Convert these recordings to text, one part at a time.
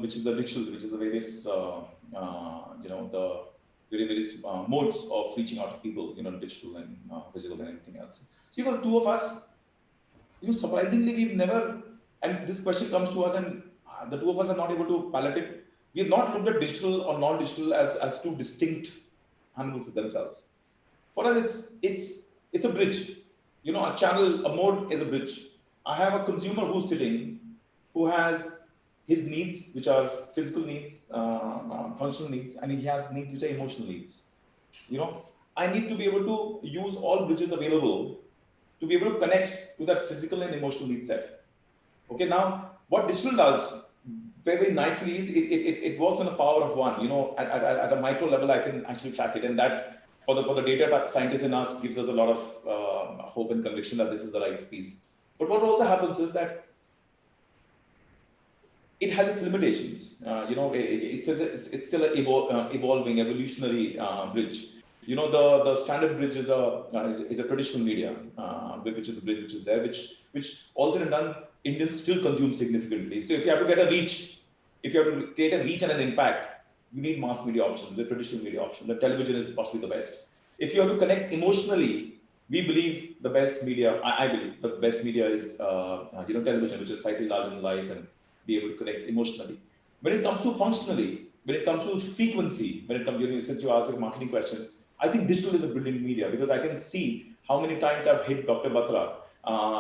which is the digital, which is the various, the various modes of reaching out to people, digital and physical and anything else. See, for the two of us, surprisingly, we've never, and this question comes to us, and the two of us are not able to palate it. We have not looked at digital or non-digital as two distinct animals themselves. For us, it's a bridge. A channel, a mode is a bridge. I have a consumer who's sitting, who has his needs, which are physical needs, functional needs, and he has needs which are emotional needs. I need to be able to use all bridges available to be able to connect to that physical and emotional need set. Okay, now what digital does very, very nicely is it works on the power of one. At a micro level, I can actually track it, and that for the data scientists in us gives us a lot of hope and conviction that this is the right piece. But what also happens is that it has its limitations. It's still an evolving, evolutionary bridge. The standard bridge is a traditional media, which is the bridge which is there, which all said and done, Indians still consume significantly. So if you have to get a reach, if you have to create a reach and an impact, you need mass media options, the traditional media option. The television is possibly the best. If you have to connect emotionally, we believe the best media, I believe the best media is television, which is slightly larger than life and be able to connect emotionally. When it comes to functionally, when it comes to frequency, when it comes, since you asked a marketing question, I think digital is a brilliant media because I can see how many times I've hit Dr. Batra,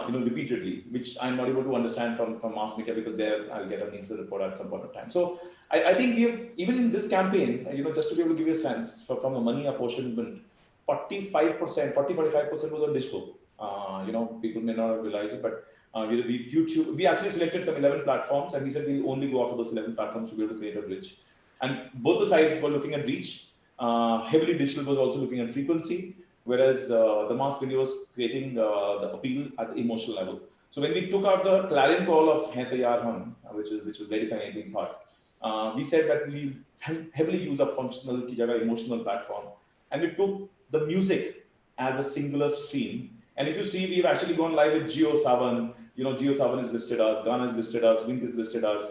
repeatedly, which I'm not able to understand from mass media because there I'll get a news report at some point of time. So I think we have, even in this campaign, just to be able to give you a sense from the money apportionment, 45%, 45% was on digital. People may not realize it, but we actually selected some 11 platforms and we said we'll only go after those 11 platforms to be able to create a bridge. And both the sides were looking at reach. Heavily digital was also looking at frequency, whereas the mass media was creating the appeal at the emotional level. So when we took out the clarion call of Hai Taiyar Hum, which is verifying anything thought, we said that we heavily use a functional emotional platform, and we took the music as a singular stream. And if you see, we've actually gone live with Jio Savan. Jio Savan is listed us, Ghana is listed us, Wink is listed us.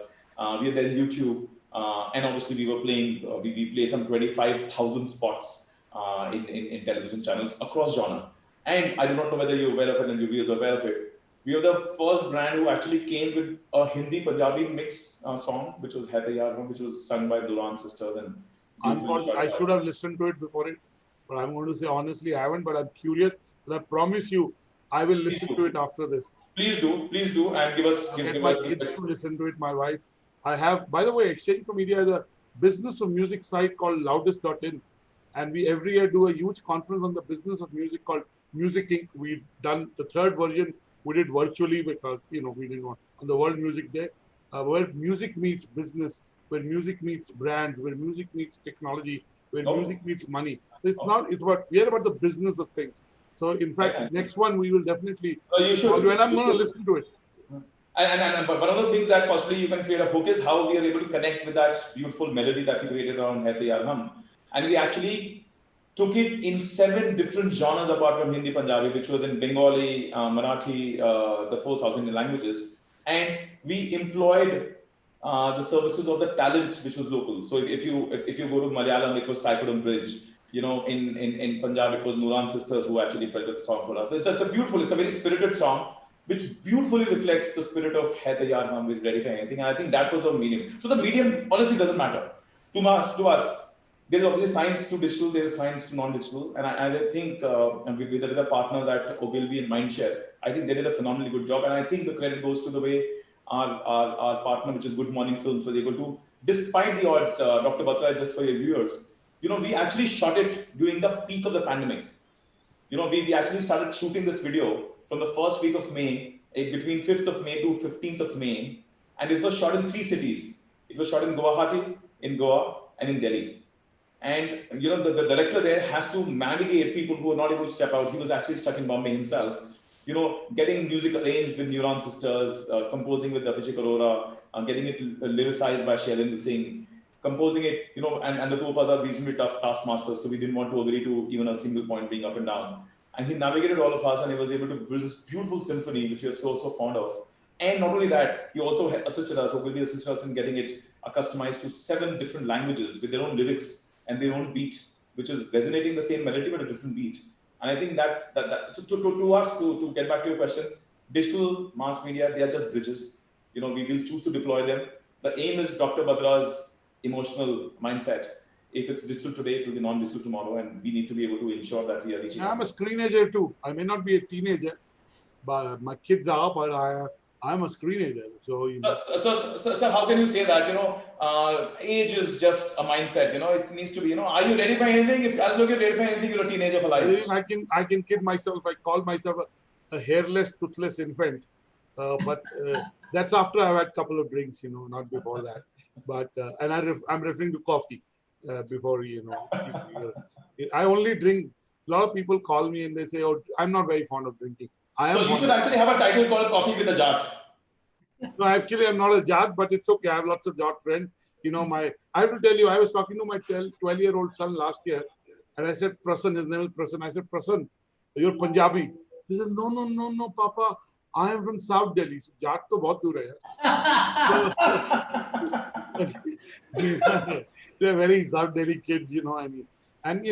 We are then YouTube. And obviously we were playing, we played some 25,000 spots in television channels across genre. And I do not know whether you're aware of it and your viewers are aware of it. We were the first brand who actually came with a Hindi Punjabi mix song, which was Hai Taiyar Hum, which was sung by Duran sisters. And I should have listened to it before it, but I'm going to say honestly, I haven't, but I'm curious. And I promise you, I will listen to it after this. Please do, and give us. Get my kids to listen to it. My wife. I have, by the way, Exchange for Media is a business of music site called loudest.in. And we every year do a huge conference on the business of music called Music Inc. We've done the third version. We did virtually because, we didn't want on the World Music Day, where music meets business, where music meets brands, where music meets technology, where music meets money. So we are about the business of things. So in fact, next one we will definitely, you should. When I'm going to listen to it. And one of the things that possibly you can create a hook is how we are able to connect with that beautiful melody that we created around Hai Taiyar Hum. And we actually took it in 7 different genres apart from Hindi, Punjabi, which was in Bengali, Marathi, the 4 South Indian languages. And we employed the services of the talent which was local. So if you go to Malayalam, it was Taikudam Bridge. In Punjab, it was Nuran sisters who actually played the song for us. It's a very spirited song, which beautifully reflects the spirit of Hai Taiyar Hum, which verifying anything. And I think that was the medium. So the medium honestly doesn't matter. To us, there is obviously science to digital, there is science to non-digital. And I think with the partners at Ogilvy and Mindshare, I think they did a phenomenally good job. And I think the credit goes to the way our partner, which is Good Morning Films, was able to, despite the odds, Dr. Batra, just for your viewers, we actually shot it during the peak of the pandemic. We actually started shooting this video from the first week of May, between 5th of May to 15th of May. And it was shot in 3 cities. It was shot in Guwahati, in Goa, and in Delhi. And, the director there has to navigate people who are not able to step out. He was actually stuck in Bombay himself. Getting music arranged with Nuran sisters, composing with Abhishek Arora, getting it lyricized by Shailendra Singh, composing it, and the two of us are reasonably tough taskmasters, so we didn't want to agree to even a single point being up and down. And he navigated all of us, and he was able to build this beautiful symphony, which we are so fond of. And not only that, he also assisted us, or will be assisted us in getting it are customized to 7 different languages with their own lyrics and their own beat, which is resonating the same melody but a different beat. And I think that to us, to get back to your question, digital mass media, they are just bridges. We will choose to deploy them. The aim is Dr. Batra's emotional mindset. If it's digital today, it will be non-digital tomorrow, and we need to be able to ensure that we are reaching. I'm a screenager too. I may not be a teenager, but my kids are, but I'm a screenager. So, So how can you say that? Age is just a mindset. It needs to be. Are you ready for anything? If as long as you're ready for anything, you're a teenager for life. I can kid myself. I call myself a hairless, toothless infant. But that's after I've had a couple of drinks, not before that. But and I'm referring to coffee before, I only drink. A lot of people call me and they say, "Oh, I'm not very fond of drinking." So you could actually have a title called Coffee with a Jat. No, actually, I'm not a Jat, but it's okay. I have lots of Jat friends. I have to tell you, I was talking to my 12-year-old son last year, and I said, Prasan, his name is Prasan. I said, Prasan, you're Punjabi. He says, no, Papa. I am from South Delhi. So Jat to bahut dur hai. So, they're very South Delhi kids, I mean. And,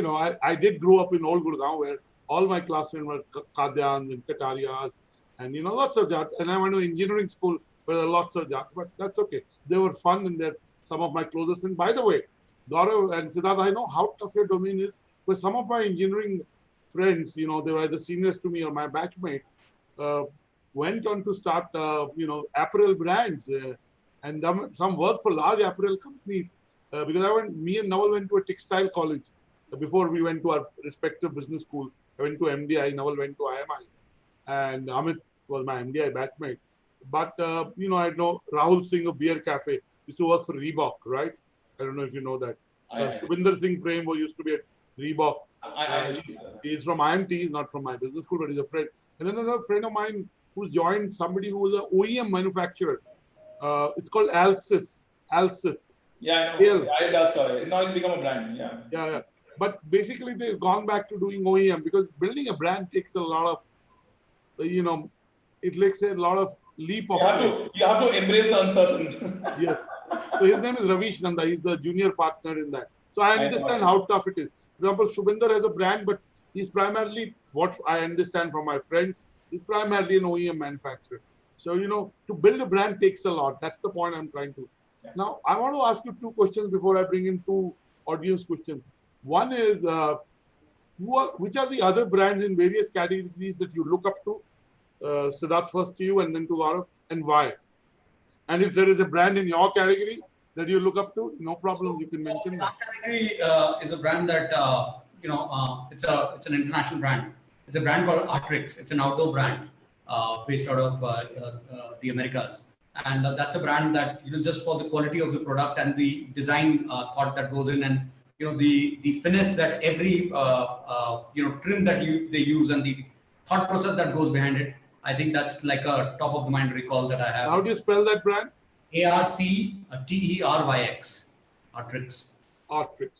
I did grow up in Old Gurgaon where all my classmates were Qadyans and Katariyas and, lots of Jat. And I went to engineering school where there are lots of Jat, but that's okay. They were fun and they're some of my closest friends. By the way, Gaurav and Siddharth, I know how tough your domain is, but some of my engineering friends, they were either seniors to me or my batchmate, went on to start, apparel brands and some work for large apparel companies. Because me and Naval went to a textile college before we went to our respective business school. I went to MDI, Naval went to IMI, and Amit was my MDI batchmate. But, I know Rahul Singh of Beer Cafe used to work for Reebok, right? I don't know if you know that. Subhinder Singh Prem used to be at Reebok. He's from IMT, he's not from my business school, but he's a friend. And then another friend of mine who's joined somebody who was an OEM manufacturer. It's called Alsys. Yeah, I know. It does. Now it's become a brand. Yeah. But basically, they've gone back to doing OEM because building a brand takes a lot of, it takes a lot of leap of faith. You have to embrace the uncertain. Yes. So his name is Ravish Nanda. He's the junior partner in that. So I understand how tough it is. For example, Shubhinder has a brand, but he's primarily, what I understand from my friends, he's primarily an OEM manufacturer. So, to build a brand takes a lot. That's the point I'm trying to. Yeah. Now, I want to ask you 2 questions before I bring in 2 audience questions. One is, which are the other brands in various categories that you look up to? Siddharth, first to you and then to Gaurav, and why? And if there is a brand in your category that you look up to, no problem, you can mention that. Our category is a brand that, it's an international brand. It's a brand called Artrix. It's an outdoor brand based out of the Americas. And that's a brand that, just for the quality of the product and the design thought that goes in, and, the finesse that every, trim that they use and the thought process that goes behind it. I think that's like a top of the mind recall that I have. How do you spell that brand? ARCTERYX. Artrix. Artrix.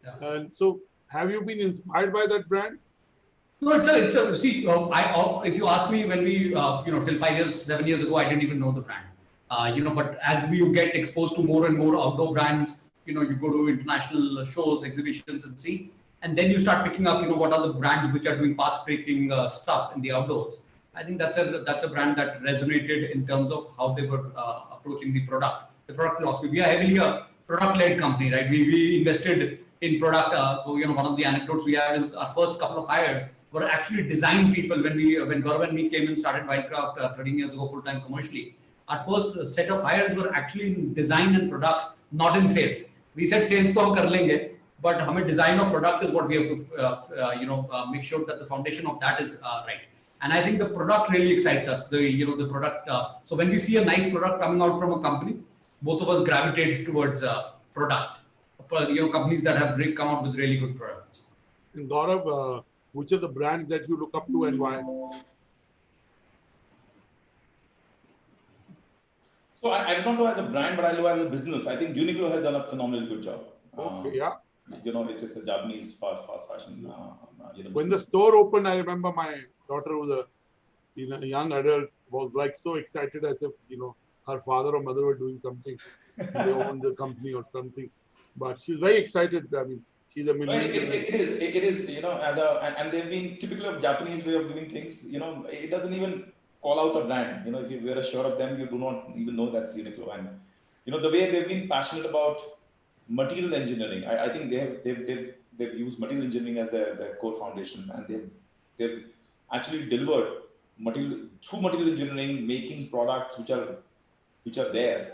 Yeah. And so, have you been inspired by that brand? No, if you ask me when we, till 7 years ago, I didn't even know the brand. But as you get exposed to more and more outdoor brands, you go to international shows, exhibitions and see, and then you start picking up, what are the brands which are doing path-breaking stuff in the outdoors. I think that's a brand that resonated in terms of how they were approaching the product philosophy. We are heavily a product-led company, right? We invested in product. One of the anecdotes we have is our first couple of hires were actually design people. When Gaurav and me came and started Wildcraft 13 years ago full-time commercially, our first set of hires were actually in design and product, not in sales. We said sales to hum kar lenge, but hame design of product is what we have to make sure that the foundation of that is right. And I think the product really excites us. The product. So when we see a nice product coming out from a company, both of us gravitate towards product. Companies that have come out with really good products. And Gaurav, which are the brands that you look up to and why? So I don't know as a brand, but I know as a business. I think Uniqlo has done a phenomenally good job. Okay, yeah. It's a Japanese fast fashion. When the store opened, I remember my daughter was a young adult, was like so excited as if her father or mother were doing something they own the company or something. But she's very excited. I mean, she's a millennial. It is, and they've been typical of Japanese way of doing things. It doesn't even call out a brand. If you wear a shirt of them, you do not even know that's Uniqlo. And the way they've been passionate about material engineering, I think they've used material engineering as their core foundation, and they've actually delivered through material engineering, making products which are there,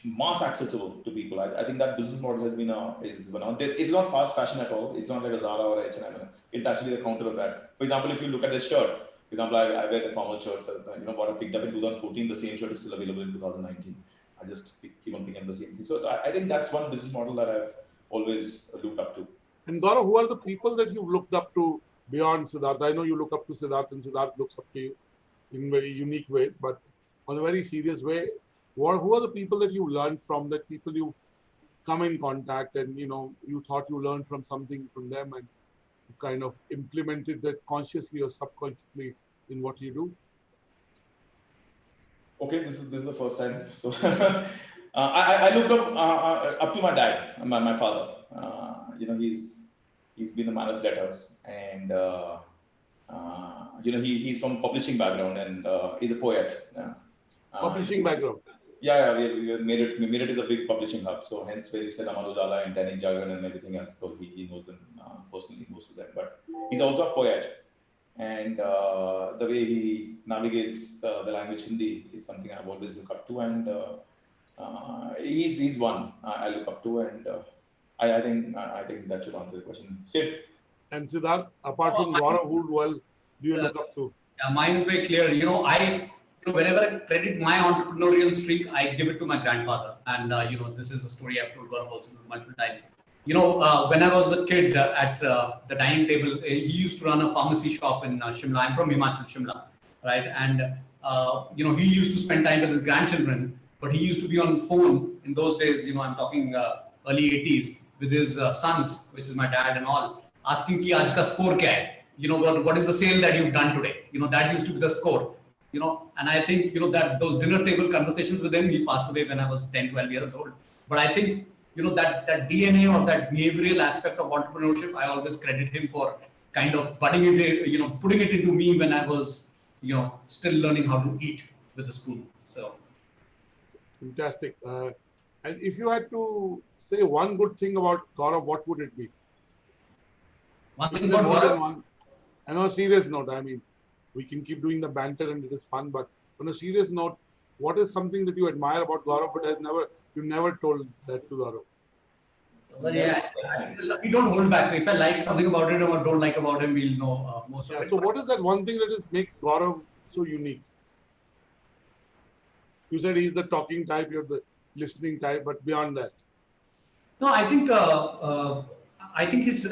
mass accessible to people. I think that business model has been it's not fast fashion at all. It's not like a Zara or H&M. It's actually the counter of that. For example, if you look at this shirt, for example, I wear the formal shirt, what I picked up in 2014, the same shirt is still available in 2019. I just keep on picking up the same thing. So I think that's one business model that I've always looked up to. And Gaurav, who are the people that you've looked up to beyond Siddharth? I know you look up to Siddharth and Siddharth looks up to you in very unique ways, but on a very serious way. Who are the people that you learned from, that people you come in contact and, you thought you learned from something from them and you kind of implemented that consciously or subconsciously in what you do? Okay, this is the first time. So I looked up to my dad, my father. He's been a man of letters, and he's from publishing background, and he's a poet. Publishing background. Yeah, we made it as a big publishing hub. So hence where you said Amar Ujala and Dainik Jagran and everything else. So he knows them personally, most of them. But he's also a poet, and the way he navigates the language Hindi is something I've always looked up to, and he's one I look up to, and I think that should answer the question. Sid. And Siddharth, apart from Gaurav, who do you look up to? Yeah, mine is very clear. Whenever I credit my entrepreneurial streak, I give it to my grandfather. And, this is a story I've told Gaurav also multiple times. When I was a kid at the dining table, he used to run a pharmacy shop in Shimla. I'm from Himachal, Shimla, right? And, he used to spend time with his grandchildren, but he used to be on phone in those days, I'm talking early 80s, with his sons, which is my dad and all, asking ki aaj ka score kya hai? What is the sale that you've done today? That used to be the score. And I think, that those dinner table conversations with him, he passed away when I was 10, 12 years old. But I think, that DNA or that behavioral aspect of entrepreneurship, I always credit him for kind of putting it into me when I was, still learning how to eat with a spoon. So. Fantastic. And if you had to say one good thing about Gaurav, what would it be? One thing about Gaurav? And on a serious note, I mean, we can keep doing the banter and it is fun, but on a serious note, what is something that you admire about Gaurav but you never told that to Gaurav? Well, yeah, we don't hold back. If I like something about it or don't like about him, we'll know most of it. So what is that one thing that makes Gaurav so unique? You said he's the talking type, you're the listening type, but beyond that? No, I think his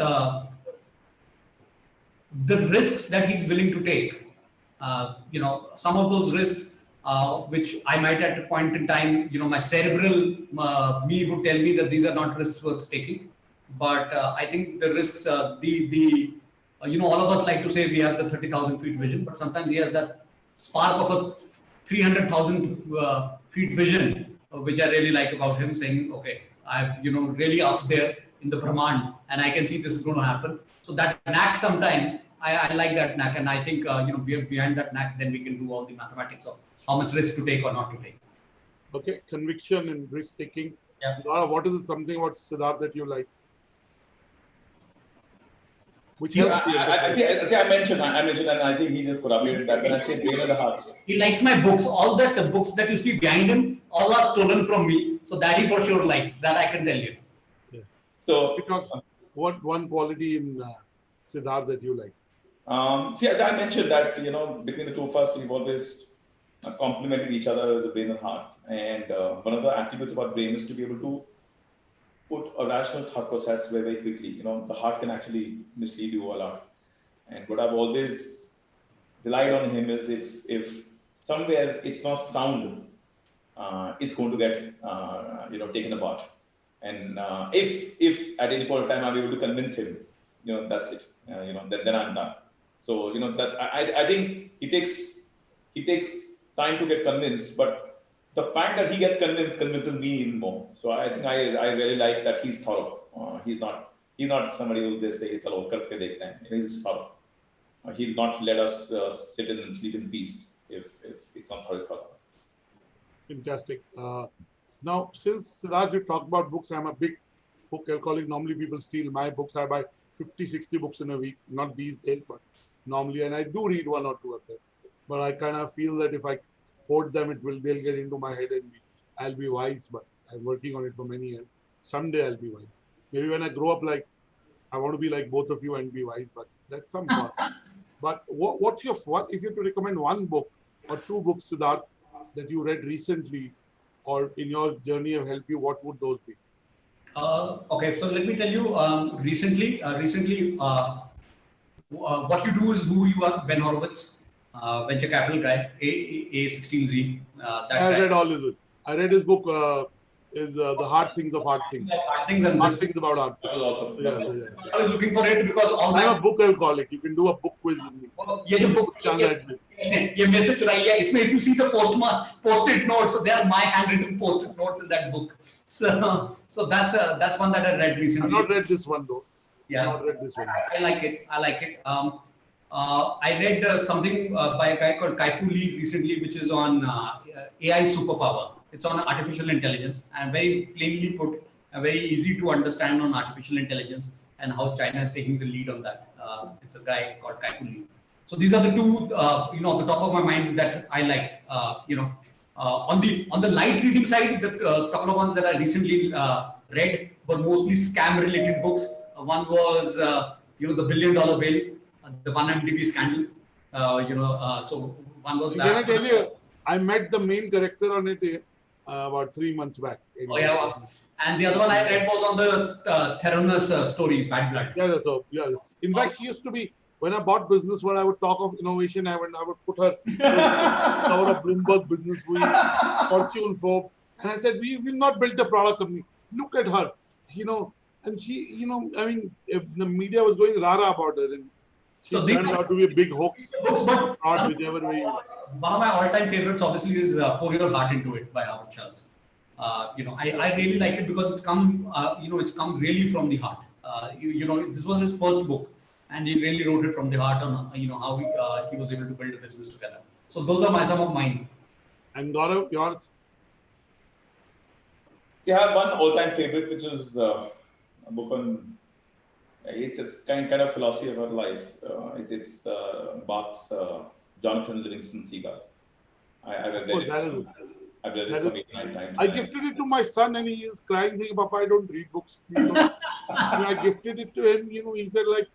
the risks that he's willing to take. Some of those risks, which I might at a point in time, my cerebral me would tell me that these are not risks worth taking. But I think the risks, all of us like to say we have the 30,000 feet vision, but sometimes he has that spark of a 300,000 feet vision, which I really like about him, saying, okay, I've, really up there in the Brahman, and I can see this is going to happen. So that knack sometimes, I like that knack, and I think behind that knack, then we can do all the mathematics of how much risk to take or not to take. Okay, conviction and risk taking. Yeah. What is something about Siddharth that you like? Which helps you. I mentioned, and I think he just corroborated that. When I say brain of the heart, he likes my books. All the books that you see behind him, all are stolen from me. So that he for sure likes. That I can tell you. Yeah. So, what one quality in Siddharth that you like? As I mentioned that, between the two of us, we've always complemented each other as a brain and heart. And one of the attributes about brain is to be able to put a rational thought process very, very quickly. The heart can actually mislead you a lot. And what I've always relied on him is if somewhere it's not sound, it's going to get, taken apart. And if at any point of time I'm able to convince him, that's it. Then I'm done. So that I think he takes time to get convinced, but the fact that he gets convinces me even more. So I think I really like that he's thorough. He's not somebody who just say chalo karke dekhte hain. He's thorough. He'll not let us sit in and sleep in peace if it's not thorough. Fantastic. Now, since Siddharth, you talked about books, I'm a big book alcoholic. Normally, people steal my books. I buy 50, 60 books in a week. Not these days, but normally, and I do read one or two of them. But I kind of feel that if I hoard them, they'll get into my head and I'll be wise. But I'm working on it for many years. Someday I'll be wise. Maybe when I grow up, like I want to be like both of you and be wise. But that's some fun. But what if you have to recommend one book or two books, Siddharth, that you read recently or in your journey have helped you, what would those be? Okay, so let me tell you, recently, what you do is who you are, Ben Horowitz, venture capital guy, A16Z. I read all his books. I read his book, The Hard Things of Hard Things. Hard things and Hard Things about Hard Things. That was awesome. Yeah. I was looking for it because I'm a book alcoholic. You can do a book quiz with me. ये जो book ये मेरे से चुराई है इसमें if you see the post-it notes, so they are my handwritten post-it notes in that book. So that's one that I read recently. I've not read this one though. Yeah, I've not read this one. I like it. I read something by a guy called Kai-Fu Lee recently, which is on AI superpower. It's on artificial intelligence and very plainly put, very easy to understand on artificial intelligence and how China is taking the lead on that. It's a guy called Kai-Fu Lee. So these are the two, at the top of my mind that I liked. On the light reading side, the couple of ones that I recently read were mostly scam-related books. One was, the $1 Billion Whale, the 1MDB scandal. So one was that. Can I tell you, I met the main character on it about 3 months back. Oh yeah, and the other one I read was on the Theranos story, Bad Blood. Yeah. In fact, she used to be. When I bought Business World, I would talk of innovation. I would put her cover of Bloomberg Business Week, Fortune 4, and I said, "We've not built a product company. Look at her, And she, the media was going rara about her, and she turned out to be a big hoax. Whichever way. One of my all-time favorites, obviously, is "Pour Your Heart Into It" by Howard Schultz. I really like it because it's come really from the heart. This was his first book. And he really wrote it from the heart on, how he was able to build a business together. So those are some of mine. And Gaurav, yours? I have one all-time favorite, which is a book on, it's a kind of philosophy about life. It's Bach's Jonathan Livingston Seagull. I've read it for 8-9 times. I gifted it to my son and he is crying, saying, "Papa, I don't read books." I gifted it to him, he said like,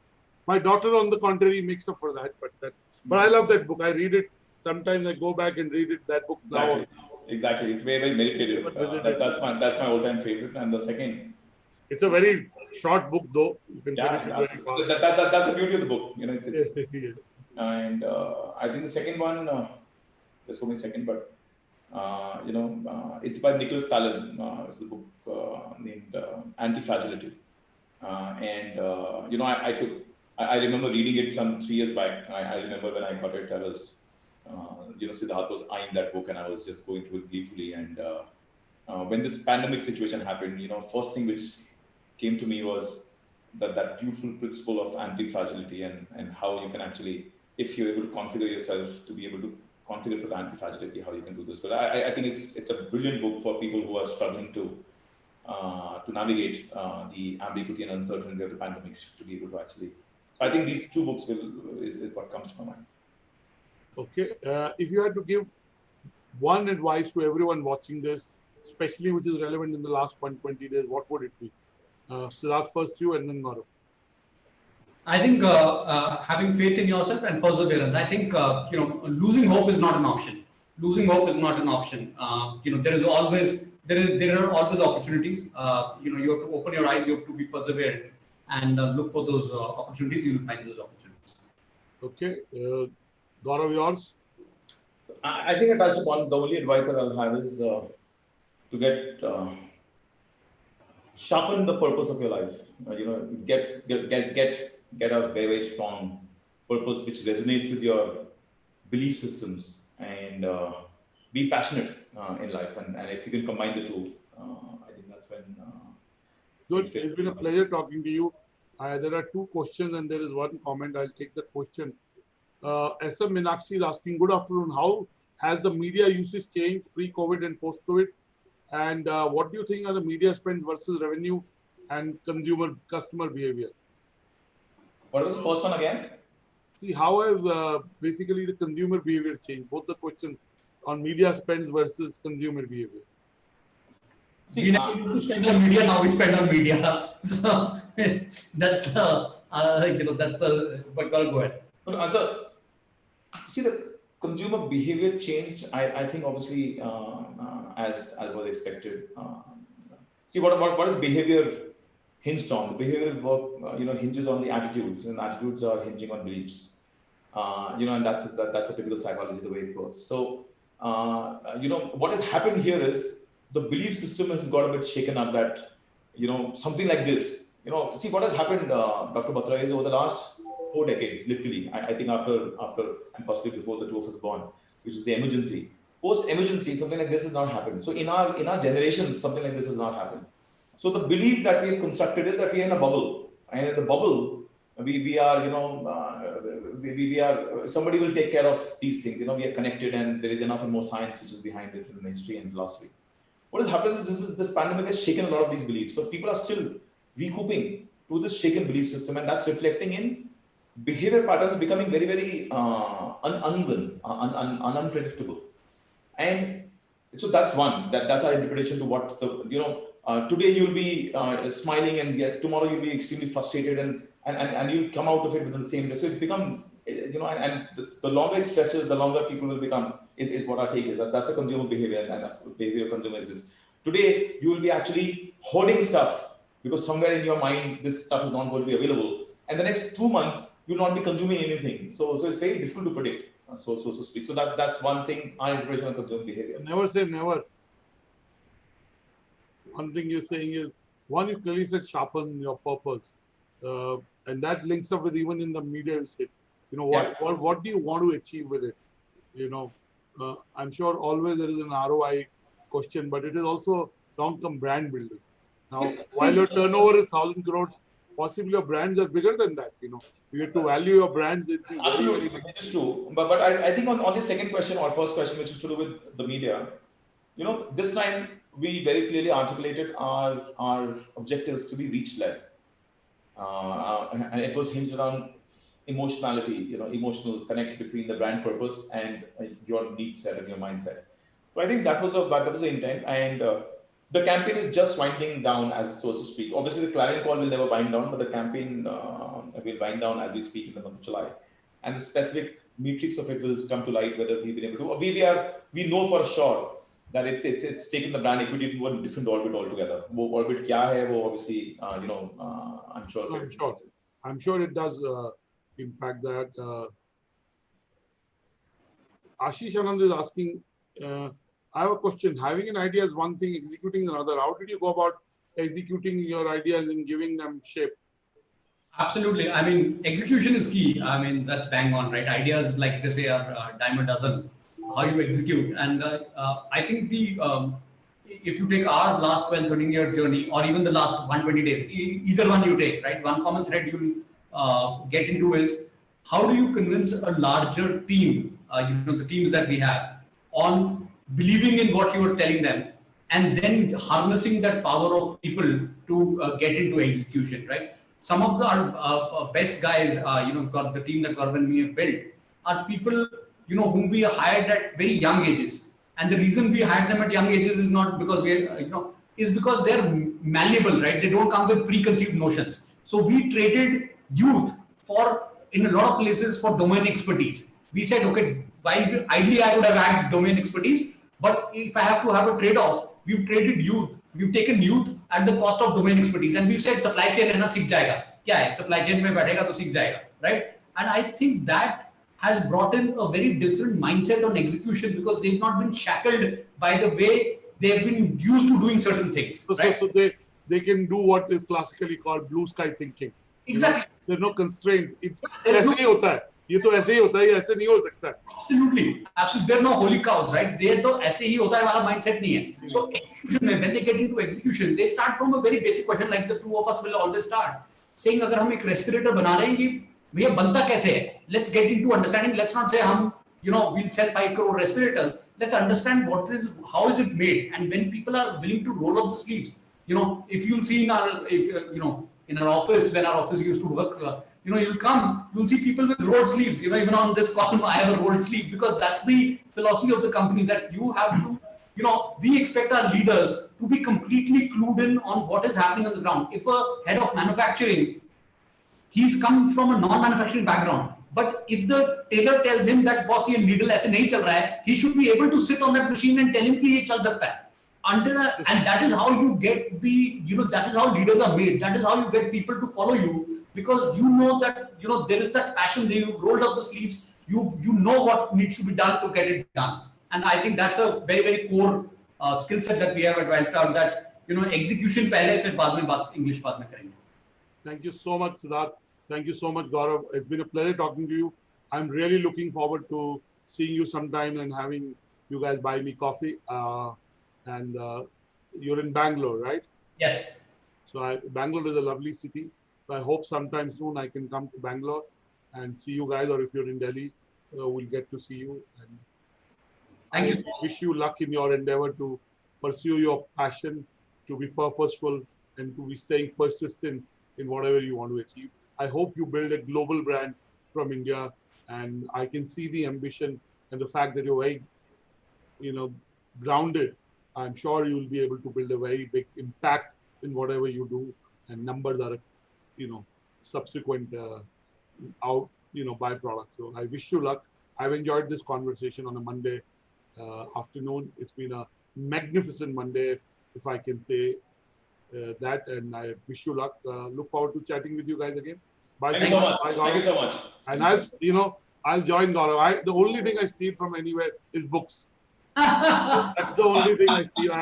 my daughter, on the contrary, makes up for that. But I love that book. I read it. Sometimes I go back and read that book now. Exactly. It's very, very meditative. That's my all-time favorite. And the second. It's a very short book, though. You can finish it very fast. That's the beauty of the book. Yes. And I think the second one, there's so many second, but it's by Nicholas Taleb. It's a book named Anti-Fragility. I remember reading it some 3 years back. I remember when I got it, I was, Siddharth was eyeing that book and I was just going through it gleefully. And when this pandemic situation happened, first thing which came to me was that beautiful principle of anti-fragility and how you can actually, if you're able to configure yourself to be able to configure for the anti-fragility, how you can do this. But I think it's a brilliant book for people who are struggling to navigate the ambiguity and uncertainty of the pandemic to be able to actually. So I think these 2 books is what comes to my mind. Okay. If you had to give one advice to everyone watching this, especially which is relevant in the last 120 days, what would it be? Siddharth, first you and then Gaurav. I think having faith in yourself and perseverance. I think, losing hope is not an option. Losing hope is not an option. There are always opportunities. You have to open your eyes, you have to be perseverant and look for those opportunities. You will find those opportunities. Okay. Gaurav, yours? I think I touched upon the only advice that I'll have is to get sharpen the purpose of your life. Get a very, very strong purpose which resonates with your belief systems and be passionate in life, and if you can combine the two, I think that's when. Good. It's been a pleasure talking to you. There are two questions and there is one comment. I'll take the question. SM Minakshi is asking, good afternoon. How has the media usage changed pre-COVID and post-COVID? And what do you think are the media spend versus revenue and customer behavior? What was the first one again? See, how have basically the consumer behavior changed? Both the questions on media spends versus consumer behavior. We never used to spend on media, now we spend on media. So that's the, that's the, but go ahead. See, the consumer behavior changed, I think, obviously, as was expected. See, what is behavior hinged on? The behavior is work, hinges on the attitudes, and attitudes are hinging on beliefs. And that's a typical psychology, the way it works. So, what has happened here is the belief system has got a bit shaken up that, something like this, see what has happened, Dr. Batra, is over the last 4 decades, literally, I think after and possibly before the two of us born, which is the emergency. Post-emergency, something like this has not happened. So in our generations, something like this has not happened. So the belief that we have constructed is that we are in a bubble, and in the bubble, we are, we are, somebody will take care of these things. We are connected, and there is enough and more science which is behind it in history and philosophy. What has happened is this pandemic has shaken a lot of these beliefs. So people are still recouping to this shaken belief system, and that's reflecting in behavior patterns becoming very, very uneven, unpredictable. And so that's one. That's our interpretation to what today you'll be smiling, and yet tomorrow you'll be extremely frustrated, and you'll come out of it within the same day. So it's become, and the longer it stretches, the longer people will become, is what our take is. That's a consumer behavior, and behavior of consumer is this. Today, you will be actually hoarding stuff because somewhere in your mind, this stuff is not going to be available. And the next 2 months, you'll not be consuming anything. So it's very difficult to predict, so to speak. So that's one thing, our interpretation of consumer behavior. Never say never. One thing you're saying is, one, you clearly said sharpen your purpose. And that links up with even in the media you said, what do you want to achieve with it? I'm sure always there is an ROI question, but it is also long-term brand building. Now, while your turnover is 1,000 crores, possibly your brands are bigger than that. You have to value your brands. Absolutely, it's true. But I think on the second question or first question, which is to do with the media, this time we very clearly articulated our objectives to be reach-led. And it was hinged around emotionality, emotional connect between the brand purpose and your need set and your mindset. So I think that was the intent, and the campaign is just winding down, as so to speak. Obviously, the client call will never wind down, but the campaign will wind down as we speak in the month of July, and the specific metrics of it will come to light. Whether we've been able to, we know for sure that it's taken the brand equity to a different orbit altogether. Wo orbit kya hai, wo obviously, I'm sure it does impact that. Ashish Anand is asking, I have a question. Having an idea is one thing, executing is another. How did you go about executing your ideas and giving them shape? Absolutely. I mean, execution is key. I mean, that's bang on, right? Ideas, like they say, are dime a dozen. How you execute. And I think if you take our last 12, 13-year journey, or even the last 120 days, either one you take, right? One common thread you'll get into is, how do you convince a larger team, the teams that we have, on believing in what you are telling them, and then harnessing that power of people to get into execution, right? Some of our best guys, got the team that Gaurav and me have built, are people, whom we hired at very young ages. And the reason we hired them at young ages is not because is because they're malleable, right? They don't come with preconceived notions. So we traded youth in a lot of places for domain expertise. We said, okay, while ideally I would have had domain expertise, but if I have to have a trade-off, we've traded youth. We've taken youth at the cost of domain expertise, and we've said supply chain है ना, सीख जाएगा. क्या है? Supply chain में बैठेगा तो सीख जाएगा, right? And I think that has brought in a very different mindset on execution, because they've not been shackled by the way they've been used to doing certain things. Right? So they can do what is classically called blue sky thinking. Exactly. There's no constraints. ऐसे ही होता है. ये तो ऐसे ही होता है, ऐसे नहीं हो सकता. Absolutely, absolutely. There are no holy cows, right? They तो ऐसे ही होता है वाला mindset नहीं है. So execution में, when they get into execution, they start from a very basic question, like the two of us will always start saying, अगर हम एक respirator बना रहे हैं, ये भैया बनता कैसे है? Let's get into understanding. Let's not say हम, we'll sell 5 crore respirators. Let's understand how is it made, and when people are willing to roll up the sleeves, if you'll see in our office, when our office used to work, you'll see people with rolled sleeves. Even on this column, I have a rolled sleeve, because that's the philosophy of the company, that you have to, we expect our leaders to be completely clued in on what is happening on the ground. If a head of manufacturing, he's come from a non-manufacturing background, but if the tailor tells him that boss ये needle ऐसे नहीं चल रहा है, he should be able to sit on that machine and tell him कि ये चल सकता है. And that is how you get that is how leaders are made. That is how you get people to follow you, because that there is that passion. You rolled up the sleeves. You know what needs to be done to get it done. And I think that's a very, very core skill set that we have at Wildcraft. That execution पहले, फिर बाद में English बाद में करेंगे. Thank you so much, Siddharth. Thank you so much, Gaurav. It's been a pleasure talking to you. I'm really looking forward to seeing you sometime and having you guys buy me coffee. And you're in Bangalore, right? Yes. So Bangalore is a lovely city. So I hope sometime soon I can come to Bangalore and see you guys, or if you're in Delhi, we'll get to see you. And Thank you. Wish you luck in your endeavor to pursue your passion, to be purposeful, and to be staying persistent in whatever you want to achieve. I hope you build a global brand from India, and I can see the ambition and the fact that you're very, grounded. I'm sure you'll be able to build a very big impact in whatever you do, and numbers are, subsequent byproduct. So I wish you luck. I've enjoyed this conversation on a Monday afternoon. It's been a magnificent Monday, if I can say that, and I wish you luck. Look forward to chatting with you guys again. Bye. Thank you so much. Thank you so much. And I'll join Gaurav. The only thing I steal from anywhere is books. That's the only thing I steal.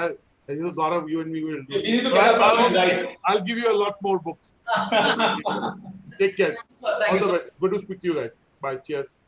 Gaurav, you and me will do. You need to get right. I'll give you a lot more books. Take care. All the best. Good to speak to you guys. Bye. Cheers.